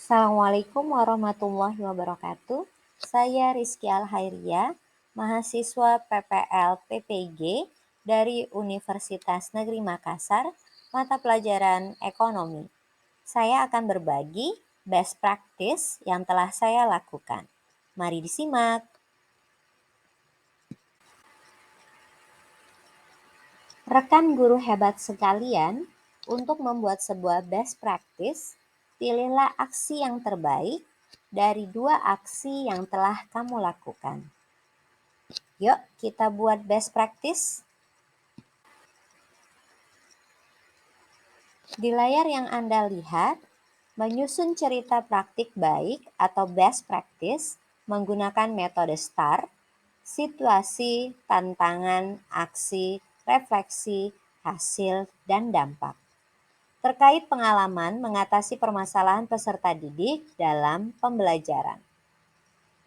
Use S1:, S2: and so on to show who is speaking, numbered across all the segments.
S1: Assalamualaikum warahmatullahi wabarakatuh. Saya Rizky Alhairia, mahasiswa PPL PPG dari Universitas Negeri Makassar, mata pelajaran Ekonomi. Saya akan berbagi best practice yang telah saya lakukan. Mari disimak. Rekan guru hebat sekalian, untuk membuat sebuah best practice, pilihlah aksi yang terbaik dari dua aksi yang telah kamu lakukan. Yuk, kita buat best practice. Di layar yang Anda lihat, menyusun cerita praktik baik atau best practice menggunakan metode STAR, situasi, tantangan, aksi, refleksi, hasil, dan dampak. Terkait pengalaman mengatasi permasalahan peserta didik dalam pembelajaran.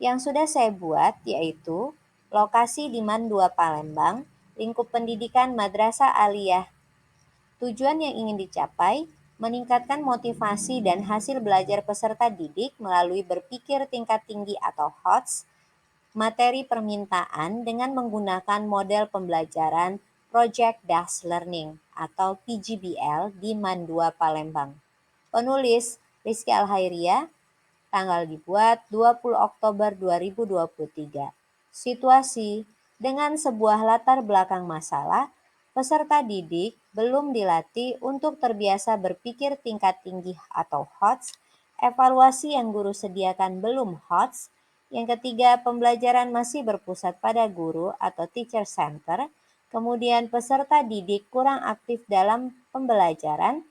S1: Yang sudah saya buat yaitu lokasi di MAN 2 Palembang, lingkup pendidikan Madrasah Aliyah. Tujuan yang ingin dicapai, meningkatkan motivasi dan hasil belajar peserta didik melalui berpikir tingkat tinggi atau HOTS, materi permintaan dengan menggunakan model pembelajaran Project Based Learning atau PGBL di MAN 2 Palembang. Penulis Rizky Alhairia, tanggal dibuat 20 Oktober 2023. Situasi, dengan sebuah latar belakang masalah, peserta didik belum dilatih untuk terbiasa berpikir tingkat tinggi atau HOTS, evaluasi yang guru sediakan belum HOTS, yang ketiga pembelajaran masih berpusat pada guru atau teacher center, kemudian peserta didik kurang aktif dalam pembelajaran,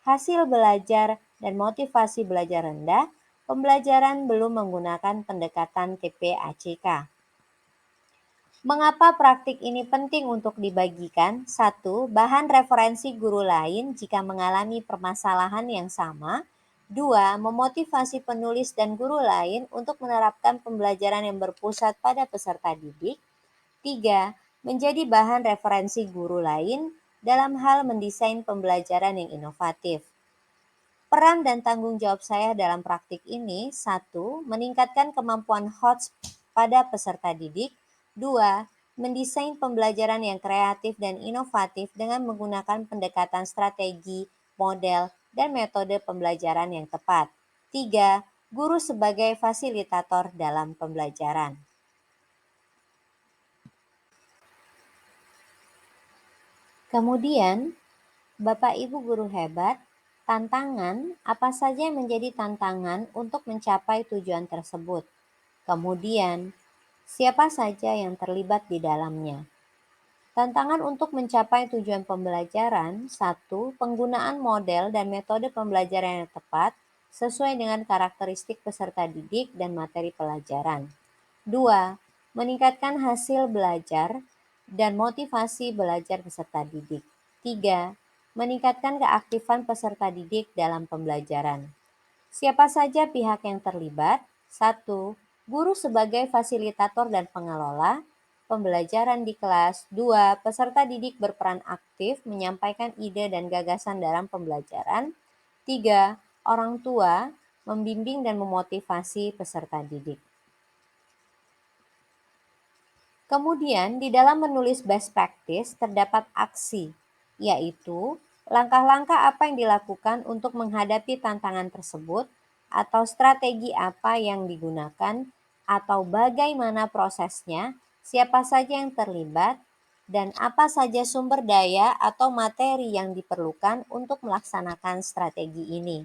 S1: hasil belajar dan motivasi belajar rendah, pembelajaran belum menggunakan pendekatan TPACK. Mengapa praktik ini penting untuk dibagikan? 1. Bahan referensi guru lain jika mengalami permasalahan yang sama. 2. Memotivasi penulis dan guru lain untuk menerapkan pembelajaran yang berpusat pada peserta didik. 3. Menjadi bahan referensi guru lain dalam hal mendesain pembelajaran yang inovatif. Peran dan tanggung jawab saya dalam praktik ini, 1. Meningkatkan kemampuan HOTS pada peserta didik. 2. Mendesain pembelajaran yang kreatif dan inovatif dengan menggunakan pendekatan strategi, model, dan metode pembelajaran yang tepat. 3. Guru sebagai fasilitator dalam pembelajaran. Kemudian, Bapak Ibu guru hebat, tantangan apa saja yang menjadi tantangan untuk mencapai tujuan tersebut? Kemudian, siapa saja yang terlibat di dalamnya? Tantangan untuk mencapai tujuan pembelajaran: 1. Penggunaan model dan metode pembelajaran yang tepat sesuai dengan karakteristik peserta didik dan materi pelajaran. 2. Meningkatkan hasil belajar dan motivasi belajar peserta didik. 3. Meningkatkan keaktifan peserta didik dalam pembelajaran. Siapa saja pihak yang terlibat? 1. Guru sebagai fasilitator dan pengelola pembelajaran di kelas. 2. Peserta didik berperan aktif menyampaikan ide dan gagasan dalam pembelajaran. 3. Orang tua membimbing dan memotivasi peserta didik. Kemudian, di dalam menulis best practice terdapat aksi, yaitu langkah-langkah apa yang dilakukan untuk menghadapi tantangan tersebut, atau strategi apa yang digunakan, atau bagaimana prosesnya, siapa saja yang terlibat, dan apa saja sumber daya atau materi yang diperlukan untuk melaksanakan strategi ini.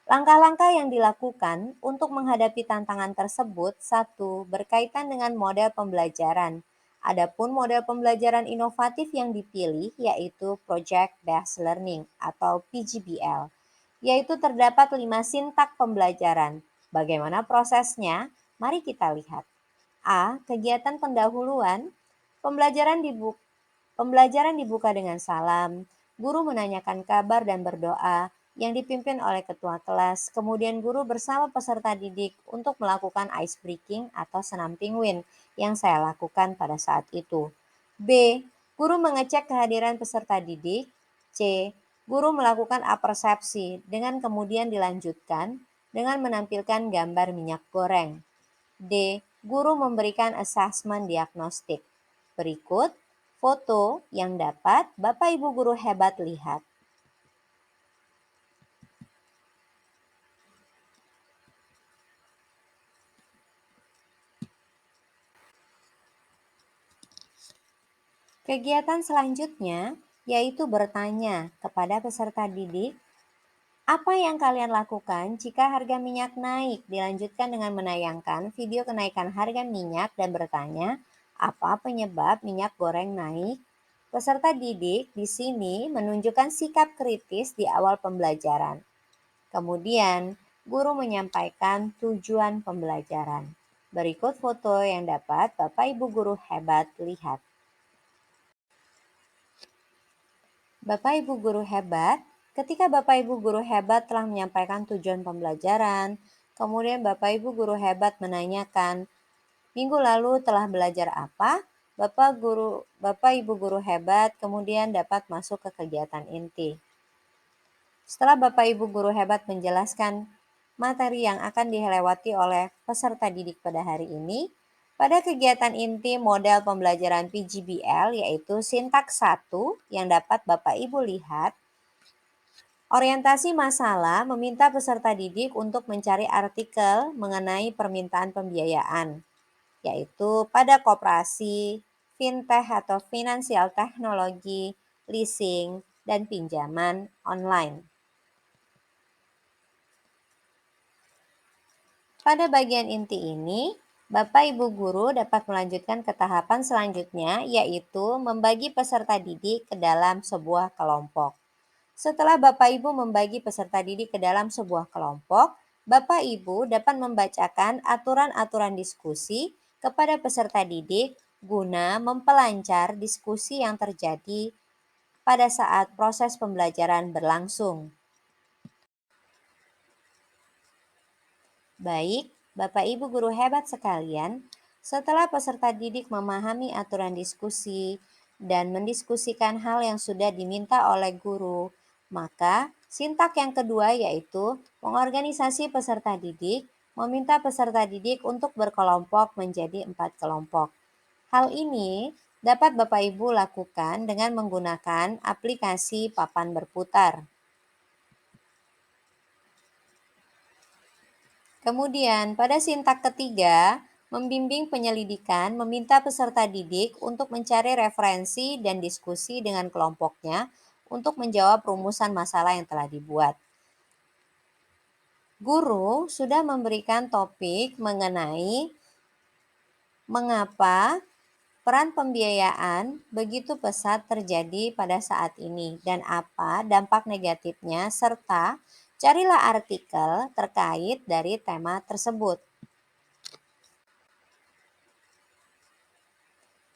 S1: Langkah-langkah yang dilakukan untuk menghadapi tantangan tersebut: 1. Berkaitan dengan model pembelajaran. Adapun model pembelajaran inovatif yang dipilih yaitu Project Based Learning atau PGBL, yaitu terdapat 5 sintak pembelajaran. Bagaimana prosesnya? Mari kita lihat. A. Kegiatan pendahuluan. Pembelajaran dibuka dengan salam. Guru menanyakan kabar dan berdoa yang dipimpin oleh ketua kelas. Kemudian guru bersama peserta didik untuk melakukan ice breaking atau senam penguin yang saya lakukan pada saat itu. B. Guru mengecek kehadiran peserta didik. C. Guru melakukan apersepsi dengan kemudian dilanjutkan dengan menampilkan gambar minyak goreng. D. Guru memberikan asesmen diagnostik. Berikut foto yang dapat Bapak Ibu guru hebat lihat. Kegiatan selanjutnya yaitu bertanya kepada peserta didik, apa yang kalian lakukan jika harga minyak naik? Dilanjutkan dengan menayangkan video kenaikan harga minyak dan bertanya, apa penyebab minyak goreng naik? Peserta didik di sini menunjukkan sikap kritis di awal pembelajaran. Kemudian, guru menyampaikan tujuan pembelajaran. Berikut foto yang dapat Bapak Ibu guru hebat lihat. Bapak Ibu guru hebat, ketika Bapak Ibu guru hebat telah menyampaikan tujuan pembelajaran, kemudian Bapak Ibu guru hebat menanyakan, minggu lalu telah belajar apa? Bapak Ibu guru hebat kemudian dapat masuk ke kegiatan inti. Setelah Bapak Ibu guru hebat menjelaskan materi yang akan dilewati oleh peserta didik pada hari ini, pada kegiatan inti model pembelajaran PGBL yaitu sintaks 1 yang dapat Bapak Ibu lihat, orientasi masalah meminta peserta didik untuk mencari artikel mengenai permintaan pembiayaan, yaitu pada koperasi, fintech atau finansial teknologi, leasing, dan pinjaman online. Pada bagian inti ini, Bapak Ibu guru dapat melanjutkan ke tahapan selanjutnya, yaitu membagi peserta didik ke dalam sebuah kelompok. Setelah Bapak Ibu membagi peserta didik ke dalam sebuah kelompok, Bapak Ibu dapat membacakan aturan-aturan diskusi kepada peserta didik guna memperlancar diskusi yang terjadi pada saat proses pembelajaran berlangsung. Baik, Bapak Ibu guru hebat sekalian, setelah peserta didik memahami aturan diskusi dan mendiskusikan hal yang sudah diminta oleh guru, maka sintak yang kedua yaitu mengorganisasi peserta didik, meminta peserta didik untuk berkelompok menjadi 4 kelompok. Hal ini dapat Bapak Ibu lakukan dengan menggunakan aplikasi papan berputar. Kemudian, pada sintak ketiga, membimbing penyelidikan meminta peserta didik untuk mencari referensi dan diskusi dengan kelompoknya untuk menjawab rumusan masalah yang telah dibuat. Guru sudah memberikan topik mengenai mengapa peran pembiayaan begitu pesat terjadi pada saat ini dan apa dampak negatifnya serta carilah artikel terkait dari tema tersebut.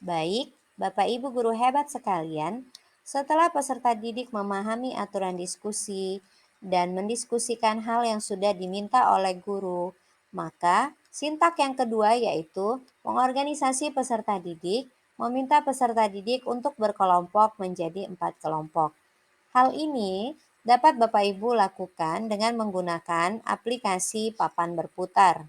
S1: Baik, Bapak Ibu guru hebat sekalian, setelah peserta didik memahami aturan diskusi dan mendiskusikan hal yang sudah diminta oleh guru, maka sintak yang kedua yaitu mengorganisasi peserta didik, meminta peserta didik untuk berkelompok menjadi 4 kelompok. Hal ini dapat Bapak Ibu lakukan dengan menggunakan aplikasi papan berputar.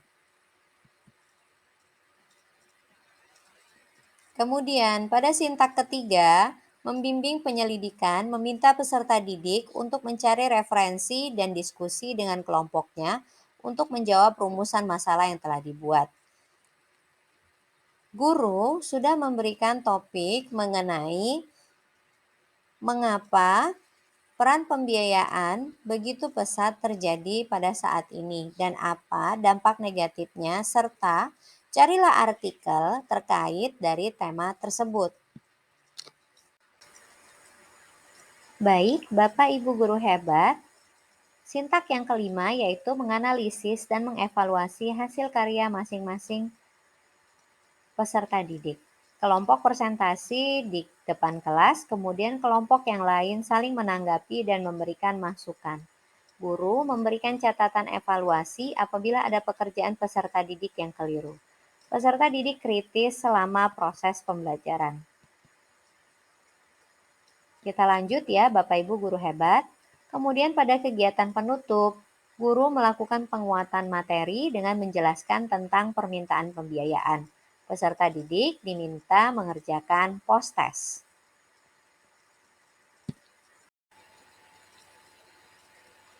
S1: Kemudian, pada sintak ketiga, membimbing penyelidikan meminta peserta didik untuk mencari referensi dan diskusi dengan kelompoknya untuk menjawab rumusan masalah yang telah dibuat. Guru sudah memberikan topik mengenai mengapa peran pembiayaan begitu pesat terjadi pada saat ini dan apa dampak negatifnya serta carilah artikel terkait dari tema tersebut. Baik, Bapak Ibu guru hebat, sintak yang kelima yaitu menganalisis dan mengevaluasi hasil karya masing-masing peserta didik. Kelompok presentasi di depan kelas, kemudian kelompok yang lain saling menanggapi dan memberikan masukan. Guru memberikan catatan evaluasi apabila ada pekerjaan peserta didik yang keliru. Peserta didik kritis selama proses pembelajaran. Kita lanjut ya Bapak Ibu guru hebat. Kemudian pada kegiatan penutup, Guru melakukan penguatan materi dengan menjelaskan tentang permintaan pembiayaan. Peserta didik diminta mengerjakan post-test.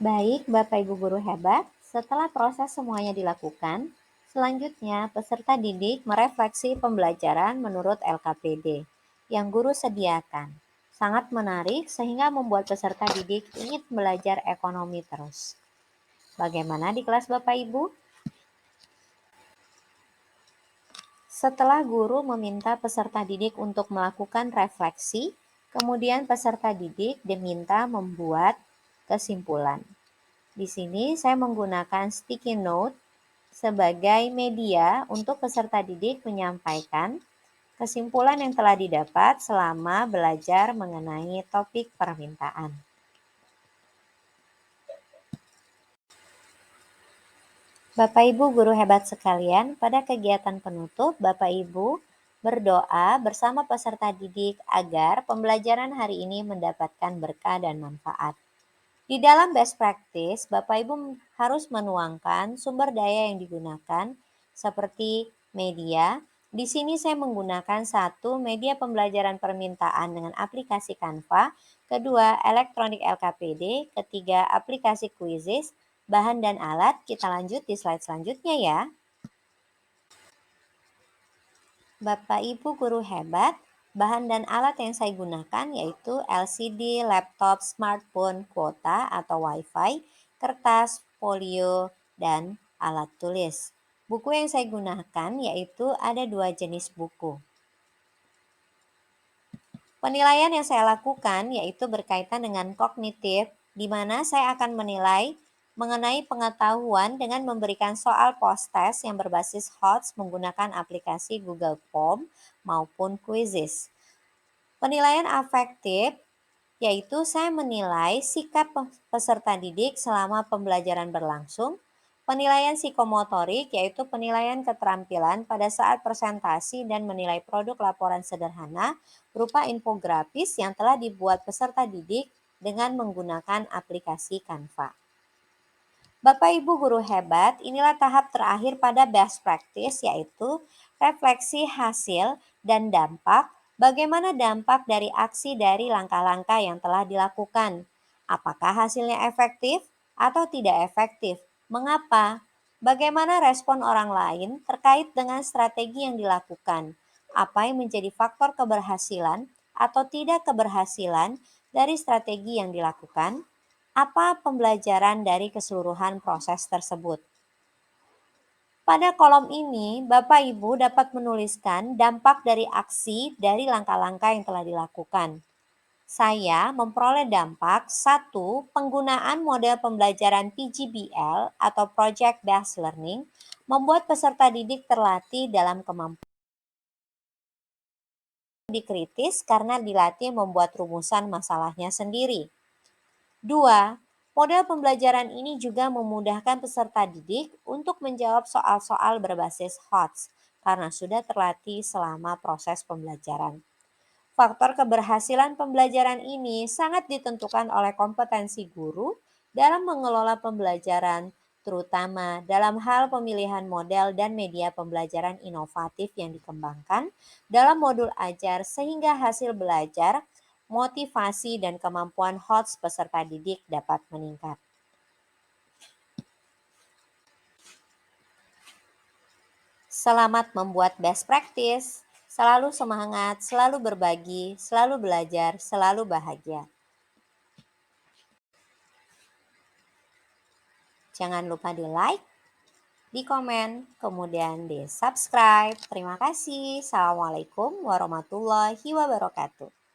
S1: Baik, Bapak Ibu guru hebat, setelah proses semuanya dilakukan, selanjutnya peserta didik merefleksi pembelajaran menurut LKPD yang guru sediakan. Sangat menarik sehingga membuat peserta didik ingin belajar ekonomi terus. Bagaimana di kelas Bapak Ibu? Setelah guru meminta peserta didik untuk melakukan refleksi, kemudian peserta didik diminta membuat kesimpulan. Di sini saya menggunakan sticky note sebagai media untuk peserta didik menyampaikan kesimpulan yang telah didapat selama belajar mengenai topik permintaan. Bapak Ibu guru hebat sekalian, pada kegiatan penutup Bapak Ibu berdoa bersama peserta didik agar pembelajaran hari ini mendapatkan berkah dan manfaat. Di dalam best practice, Bapak Ibu harus menuangkan sumber daya yang digunakan seperti media. Di sini saya menggunakan satu, media pembelajaran permintaan dengan aplikasi Canva, kedua, elektronik LKPD, ketiga, aplikasi Quizizz, bahan dan alat. Kita lanjut di slide selanjutnya ya. Bapak Ibu guru hebat, bahan dan alat yang saya gunakan yaitu LCD, laptop, smartphone, kuota atau WiFi, kertas, folio, dan alat tulis. Buku yang saya gunakan yaitu ada 2 jenis buku. Penilaian yang saya lakukan yaitu berkaitan dengan kognitif, di mana saya akan menilai mengenai pengetahuan dengan memberikan soal post-test yang berbasis HOTS menggunakan aplikasi Google Form maupun Quizizz. Penilaian afektif yaitu saya menilai sikap peserta didik selama pembelajaran berlangsung. Penilaian psikomotorik yaitu penilaian keterampilan pada saat presentasi dan menilai produk laporan sederhana berupa infografis yang telah dibuat peserta didik dengan menggunakan aplikasi Canva. Bapak Ibu guru hebat, inilah tahap terakhir pada best practice yaitu refleksi hasil dan dampak. Bagaimana dampak dari aksi dari langkah-langkah yang telah dilakukan? Apakah hasilnya efektif atau tidak efektif? Mengapa? Bagaimana respon orang lain terkait dengan strategi yang dilakukan? Apa yang menjadi faktor keberhasilan atau tidak keberhasilan dari strategi yang dilakukan? Apa pembelajaran dari keseluruhan proses tersebut? Pada kolom ini, Bapak Ibu dapat menuliskan dampak dari aksi dari langkah-langkah yang telah dilakukan. Saya memperoleh dampak 1. Penggunaan model pembelajaran PGBL atau Project Based Learning membuat peserta didik terlatih dalam kemampuan kritis karena dilatih membuat rumusan masalahnya sendiri. 2. Model pembelajaran ini juga memudahkan peserta didik untuk menjawab soal-soal berbasis HOTS karena sudah terlatih selama proses pembelajaran. Faktor keberhasilan pembelajaran ini sangat ditentukan oleh kompetensi guru dalam mengelola pembelajaran, terutama dalam hal pemilihan model dan media pembelajaran inovatif yang dikembangkan dalam modul ajar sehingga hasil belajar, motivasi, dan kemampuan HOTS peserta didik dapat meningkat. Selamat membuat best practice. Selalu semangat, selalu berbagi, selalu belajar, selalu bahagia. Jangan lupa di like, di komen, kemudian di subscribe. Terima kasih. Assalamualaikum warahmatullahi wabarakatuh.